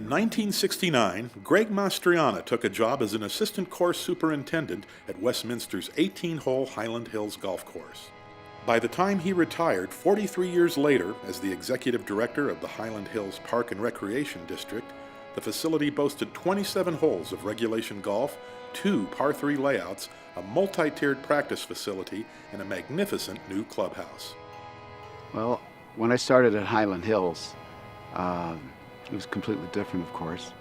In 1969, Greg Mastriana took a job as an assistant course superintendent at Westminster's 18-hole Highland Hills Golf Course. By the time he retired 43 years later as the executive director of the Highland Hills Park and Recreation District, the facility boasted 27 holes of regulation golf, 2 par 3 layouts, a multi-tiered practice facility, and a magnificent new clubhouse. Well, when I started at Highland Hills, it was completely different, of course.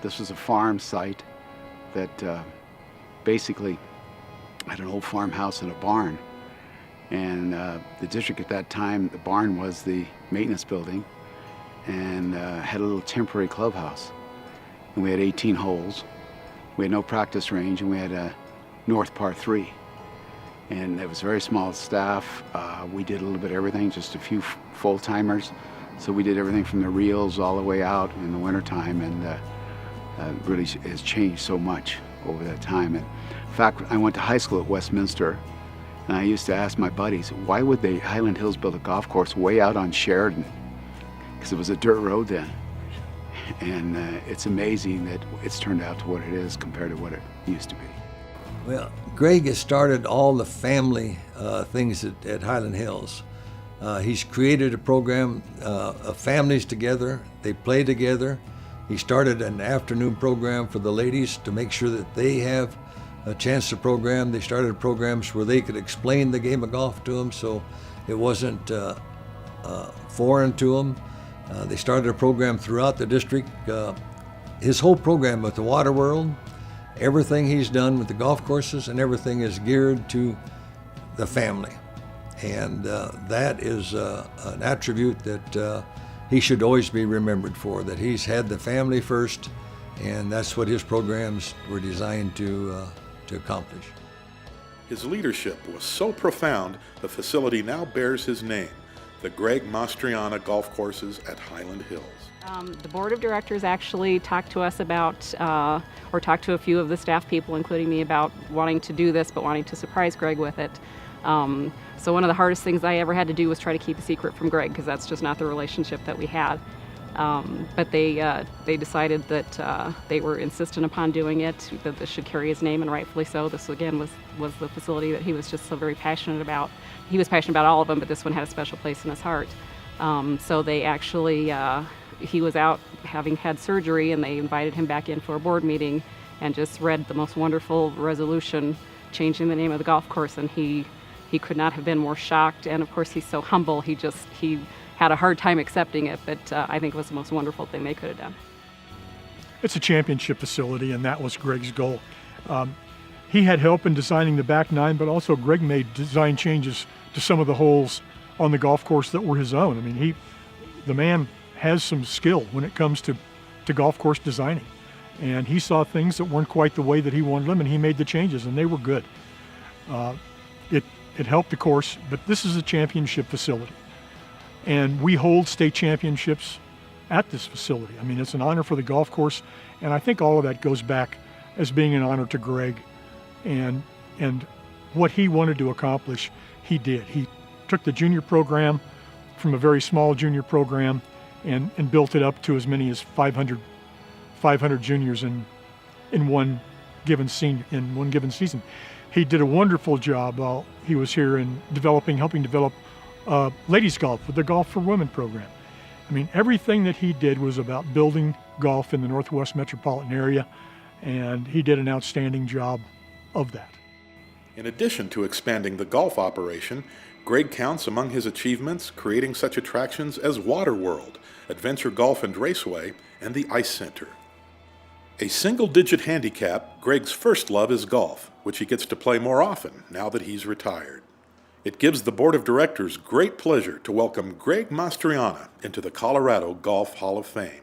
This was a farm site that basically had an old farmhouse and a barn. And the district at that time, the barn was the maintenance building and had a little temporary clubhouse. And we had 18 holes. We had no practice range, and we had a north par 3. And it was a very small staff. We did a little bit of everything, just a few full-timers. So we did everything from the reels all the way out in the wintertime, and really has changed so much over that time. And in fact, I went to high school at Westminster, and I used to ask my buddies, why would they Highland Hills build a golf course way out on Sheridan? Because it was a dirt road then. And it's amazing that it's turned out to what it is compared to what it used to be. Well, Greg has started all the family things at Highland Hills. He's created a program of families together. They play together. He started an afternoon program for the ladies to make sure that they have a chance to program. They started programs where they could explain the game of golf to them so it wasn't foreign to them. They started a program throughout the district. His whole program with the Water World, everything he's done with the golf courses and everything is geared to the family. And that is an attribute that he should always be remembered for, that he's had the family first, and that's what his programs were designed to accomplish. His leadership was so profound, the facility now bears his name, the Greg Mastriana Golf Courses at Highland Hills. The board of directors actually talked to us about, or talked to a few of the staff people, including me, about wanting to do this, but wanting to surprise Greg with it. So one of the hardest things I ever had to do was try to keep a secret from Greg, because that's just not the relationship that we had. But they decided that they were insistent upon doing it, that this should carry his name, and rightfully so. This again was the facility that he was just so very passionate about. He was passionate about all of them, but this one had a special place in his heart. So they actually, he was out having had surgery, and they invited him back in for a board meeting and just read the most wonderful resolution changing the name of the golf course, and he could not have been more shocked. And of course, he's so humble, he had a hard time accepting it, but I think it was the most wonderful thing they could have done. It's a championship facility, and that was Greg's goal. He had help in designing the back nine, but also Greg made design changes to some of the holes on the golf course that were his own. I mean, the man has some skill when it comes to golf course designing. And he saw things that weren't quite the way that he wanted them, and he made the changes, and they were good. It helped the course, but this is a championship facility. And we hold state championships at this facility. I mean, it's an honor for the golf course, and I think all of that goes back as being an honor to Greg. And what he wanted to accomplish, he did. He took the junior program from a very small junior program and built it up to as many as 500 juniors in one given season. He did a wonderful job while he was here in helping develop ladies golf with the Golf for Women program. I mean, everything that he did was about building golf in the Northwest metropolitan area, and he did an outstanding job of that. In addition to expanding the golf operation, Greg counts among his achievements creating such attractions as Water World, Adventure Golf and Raceway, and the Ice Center. A single-digit handicap, Greg's first love is golf, which he gets to play more often now that he's retired. It gives the board of directors great pleasure to welcome Greg Mastriana into the Colorado Golf Hall of Fame.